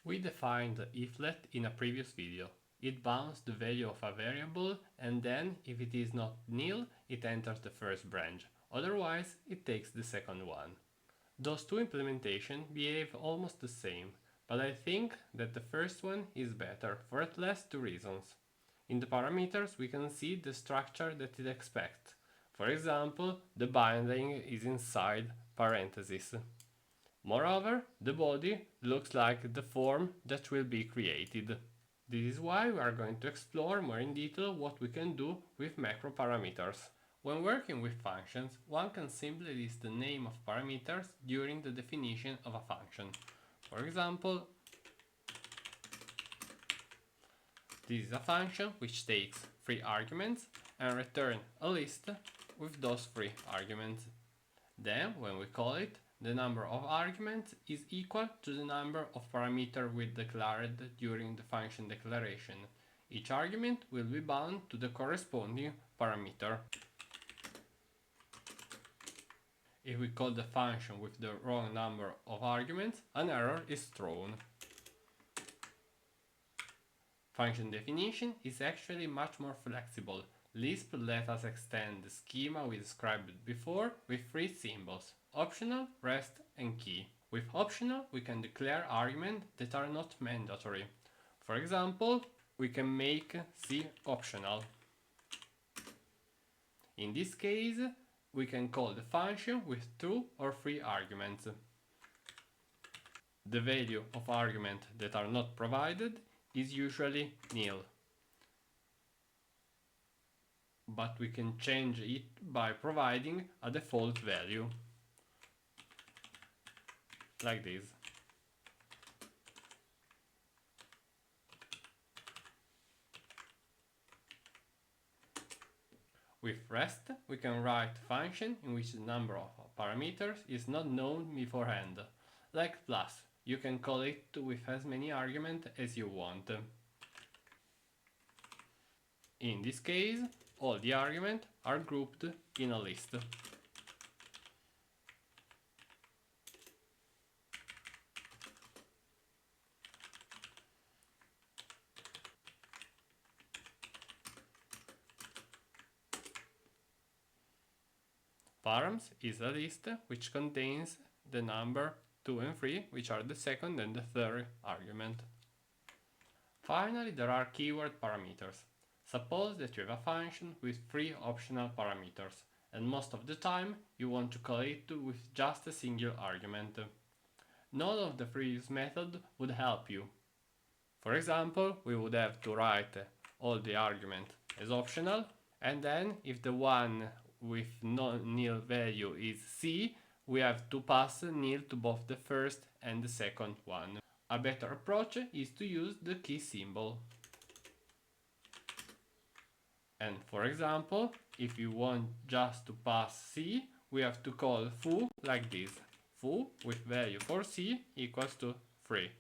We defined the iflet in a previous video. It bounds the value of a variable and then, if it is not nil, it enters the first branch. Otherwise, it takes the second one. Those two implementations behave almost the same, but I think that the first one is better for at least two reasons. In the parameters we can see the structure that it expects. For example, the binding is inside parentheses. Moreover, the body looks like the form that will be created. This is why we are going to explore more in detail what we can do with macro parameters. When working with functions, one can simply list the name of parameters during the definition of a function. For example, this is a function which takes 3 arguments and returns a list with those 3 arguments. Then, when we call it, the number of arguments is equal to the number of parameters we declared during the function declaration. Each argument will be bound to the corresponding parameter. If we call the function with the wrong number of arguments, an error is thrown. Function definition is actually much more flexible. Lisp let us extend the schema we described before with 3 symbols: optional, rest and key. With optional we can declare arguments that are not mandatory. For example, we can make C optional. In this case, we can call the function with 2 or 3 arguments. The value of arguments that are not provided is usually nil. But we can change it by providing a default value. Like this. With rest, we can write a function in which the number of parameters is not known beforehand. Like plus, you can call it with as many arguments as you want. In this case, all the arguments are grouped in a list. Params is a list which contains the number 2 and 3, which are the second and the third argument. Finally, there are keyword parameters. Suppose that you have a function with 3 optional parameters, and most of the time you want to call it with just a single argument. None of the previous methods would help you. For example, we would have to write all the arguments as optional, and then if the one with no-nil value is C, we have to pass nil to both the first and the second one. A better approach is to use the key symbol. And for example, if you want just to pass C, we have to call foo like this. Foo with value for C equals to 3.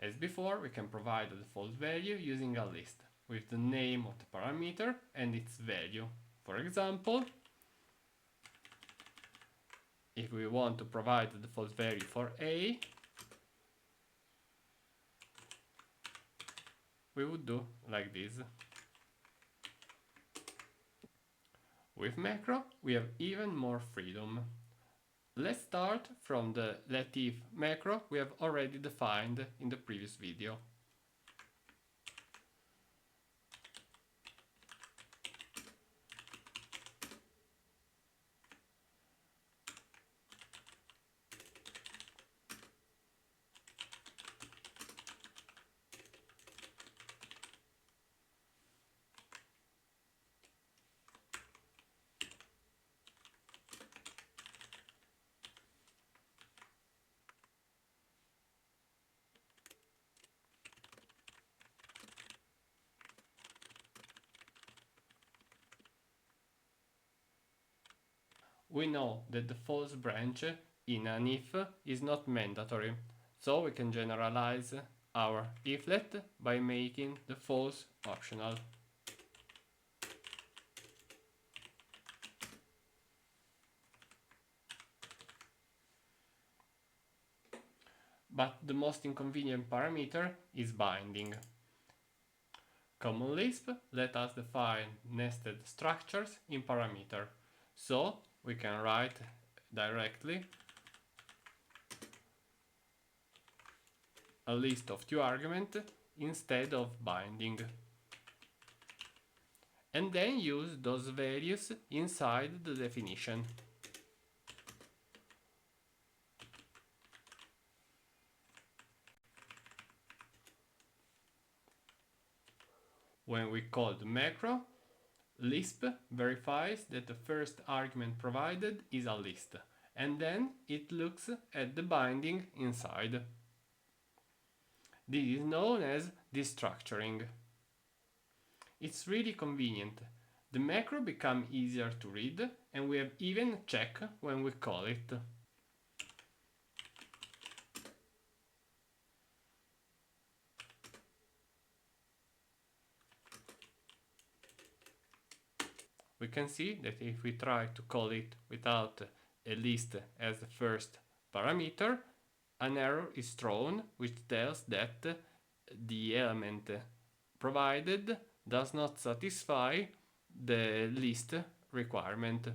As before, we can provide a default value using a list with the name of the parameter and its value. For example, if we want to provide the default value for A, we would do like this. With macro, we have even more freedom. Let's start from the letif macro we have already defined in the previous video. We know that the false branch in an if is not mandatory, so we can generalize our iflet by making the false optional. but the most inconvenient parameter is binding. Common Lisp let us define nested structures in parameter, so we can write directly a list of 2 arguments instead of binding, and then use those values inside the definition. When we call the macro, Lisp verifies that the first argument provided is a list, and then it looks at the binding inside. This is known as destructuring. It's really convenient. The macro becomes easier to read, and we have even a check when we call it. We can see that if we try to call it without a list as the first parameter, an error is thrown which tells that the element provided does not satisfy the list requirement.